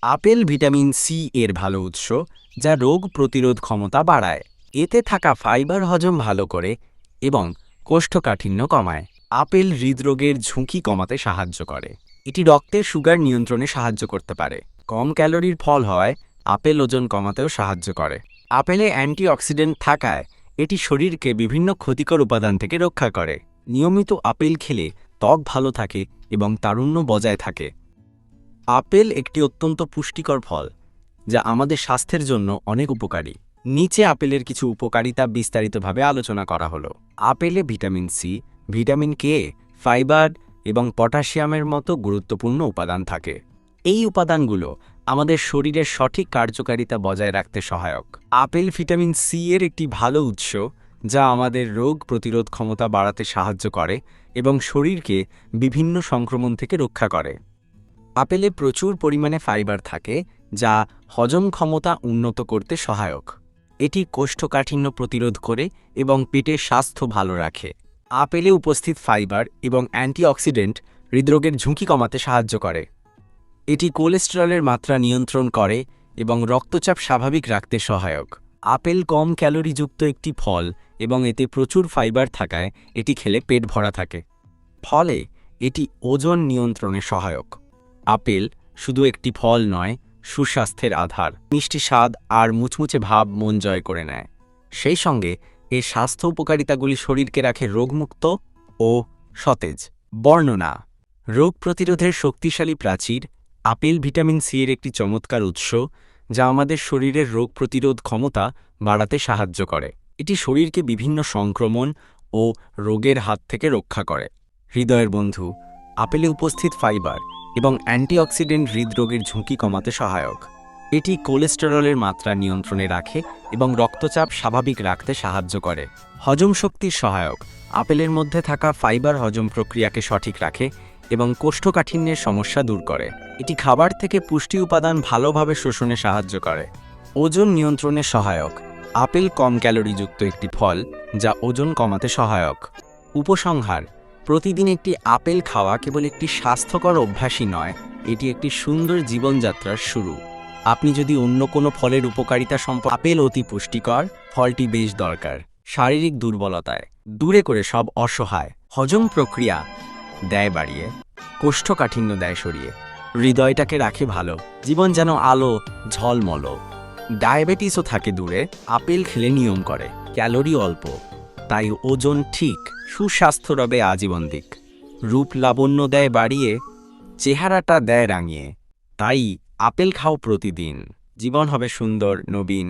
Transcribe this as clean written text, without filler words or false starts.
Apple vitamin C এর ভালো উৎস, যা রোগ প্রতিরোধ ক্ষমতা বাড়ায়। এতে থাকা ফাইবার হজম ভালো করে এবং কোষ্ঠকাঠিন্য কমায়। আপেল হৃদরোগের ঝুঁকি কমাতে সাহায্য করে। এটি রক্তের সুগার নিয়ন্ত্রণে সাহায্য করতে পারে। কম ক্যালোরির ফল হওয়ায় আপেল ওজন কমাতেও সাহায্য করে। আপেলে অ্যান্টিঅক্সিডেন্ট থাকায় এটি শরীরকে বিভিন্ন ক্ষতিকর উপাদান থেকে রক্ষা করে। নিয়মিত আপেল খেলে ত্বক ভালো থাকে এবং তারুণ্য বজায় থাকে। আপেল একটি অত্যন্ত পুষ্টিকর ফল, যা আমাদের স্বাস্থ্যের জন্য অনেক উপকারী। নিচে আপেলের কিছু উপকারিতা বিস্তারিতভাবে আলোচনা করা হলো। আপেলে vitamin C, vitamin K, fibre এবং পটাশিয়ামের মতো গুরুত্বপূর্ণ উপাদান থাকে। এই উপাদানগুলো আমাদের শরীরের সঠিক কার্যকারিতা বজায় রাখতে সহায়ক। আপেল ভিটামিন সি এর একটি ভালো উৎস, যা আমাদের রোগ প্রতিরোধ ক্ষমতা বাড়াতে সাহায্য করে এবং শরীরকে বিভিন্ন সংক্রমণ থেকে রক্ষা করে। আপেলে প্রচুর পরিমাণে ফাইবার থাকে, যা হজম ক্ষমতা উন্নত করতে সহায়ক। এটি কোষ্ঠকাঠিন্য প্রতিরোধ করে এবং পেটের স্বাস্থ্য ভালো রাখে। আপেলে উপস্থিত ফাইবার এবং অ্যান্টিঅক্সিডেন্ট হৃদরোগের ঝুঁকি কমাতে সাহায্য করে। এটি কোলেস্টেরলের মাত্রা নিয়ন্ত্রণ করে এবং রক্তচাপ স্বাভাবিক রাখতে সহায়ক। আপেল কম ক্যালোরিযুক্ত একটি ফল এবং এতে প্রচুর ফাইবার থাকায় এটি খেলে পেট ভরা থাকে। ফলে এটি ওজন নিয়ন্ত্রণে সহায়ক। আপেল শুধু একটি ফল নয়, সুস্বাস্থ্যের আধার। মিষ্টি স্বাদ আর মুচমুচে ভাব মন জয় করে নেয়। সেই সঙ্গে এর স্বাস্থ্য উপকারিতাগুলি শরীরকে রাখে রোগমুক্ত ও সতেজ। বর্ণনা: রোগ প্রতিরোধের শক্তিশালী প্রাচীর। আপেল ভিটামিন সি এর একটি চমৎকার উৎস, যা আমাদের শরীরের রোগ প্রতিরোধ ক্ষমতা বাড়াতে সাহায্য করে। এটি শরীরকে বিভিন্ন সংক্রমণ ও রোগের হাত থেকে রক্ষা করে। হৃদয়ের বন্ধু: আপেলে উপস্থিত ফাইবার এবং অ্যান্টিঅক্সিডেন্ট হৃদরোগের ঝুঁকি কমাতে সহায়ক। এটি কোলেস্টেরলের মাত্রা নিয়ন্ত্রণে রাখে এবং রক্তচাপ স্বাভাবিক রাখতে সাহায্য করে। হজম শক্তির সহায়ক: আপেলের মধ্যে থাকা ফাইবার হজম প্রক্রিয়াকে সঠিক রাখে এবং কোষ্ঠকাঠিন্যের সমস্যা দূর করে। এটি খাবার থেকে পুষ্টি উপাদান ভালোভাবে শোষণে সাহায্য করে। ওজন নিয়ন্ত্রণে সহায়ক: আপেল কম ক্যালোরিযুক্ত একটি ফল, যা ওজন কমাতে সহায়ক। উপসংহার: প্রতিদিন একটি আপেল খাওয়া কেবল একটি স্বাস্থ্যকর অভ্যাসই নয়, এটি একটি সুন্দর জীবনযাত্রার শুরু। আপনি যদি অন্য কোনো ফলের উপকারিতা সম্পর্কে আপেল অতি পুষ্টিকর, ফলটি বেশ দরকার। শারীরিক দুর্বলতায় দূরে করে সব অসহায়। হজম প্রক্রিয়া দেয় বাড়িয়ে, কোষ্ঠকাঠিন্য দেয় সরিয়ে, হৃদয়টাকে রাখে ভালো। জীবন যেন আলো ঝলমল। ডায়াবেটিসও থাকে দূরে। আপেল খেলে নিয়ম করে। ক্যালোরি অল্প, তাই ওজন ঠিক। সুস্বাস্থ্য রবে আজীবন দিক। রূপ লাবণ্য দেয় বাড়িয়ে, চেহারাটা দেয় রাঙিয়ে। তাই আপেল খাও প্রতিদিন। জীবন হবে সুন্দর, নবীন